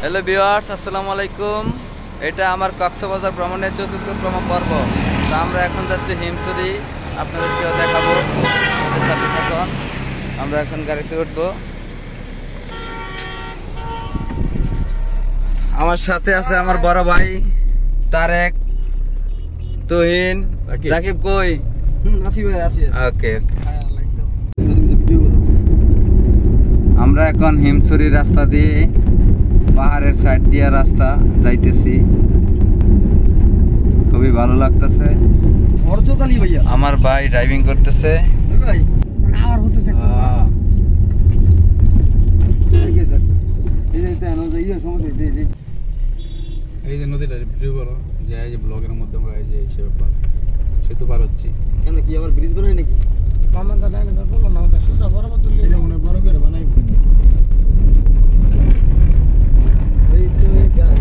Hello viewers, আসসালামু আলাইকুম। এটা আমার কক্সবাজার ভ্রমণের চতুর্থতম পর্ব। তো আমরা এখন যাচ্ছি হিমছড়ি, আপনাদেরকেও দেখাবো, আমাদের সাথে থাকুন। আমরা এখন গাড়িতে উঠব। আমার সাথে আছে আমার বড় ভাই তারেক, তুহিন, রাকিব। কই? ওকে। আমরা এখন হিমছড়ির রাস্তা দিয়ে, পাহাড়ের সাইড দিয়ে রাস্তা যাইতেছি। খুবই ভালো লাগতেছে। আমার ভাই ড্রাইভিং করতেছে। এই যে নদীটা ভিডিও করো, যে এই যে ব্লগের মধ্যে আমরা এই যে সেতু পার হচ্ছি। কেন কি আবার ব্রিজ বানাই নাকি? মামা দাদা না বলো না, ওটা সোজা বরাবর তুললে এটা মনে বড় করে বানাই। এই তো এই গান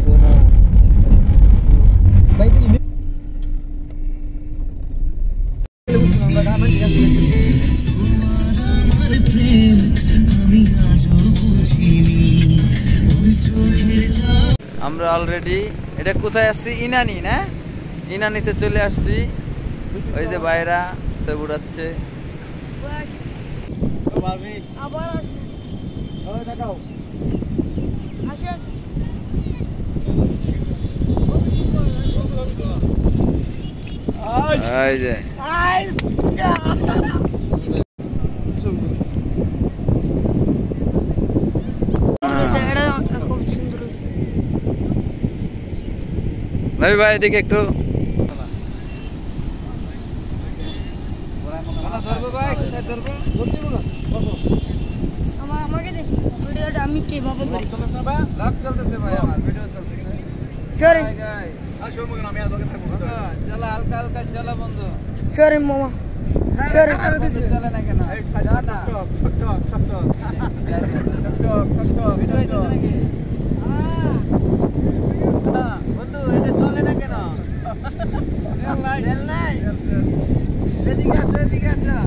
সোনা ভাই তুমি আমরা অলরেডি এটা কোথায় আসছি? ইনানি না? ইনানিতে চলে আসছি। ওই যে বাইরা সে উড়াচ্ছে। এই যে ভাই ভাই এদিকে একটু আমি কিভাবে করি? ব্লগ চলতেছে ভাই, আমার ভিডিও চলতেছে। সরি চলো হালকা হালকা চলো বন্ধু। সরি মামা, সরি। চলে না কেন? ভিডিও হইতেছে নাকি? বন্ধু এটা চলে না কেন? রেল নাই? এদিকে আসো, এদিকে আসো।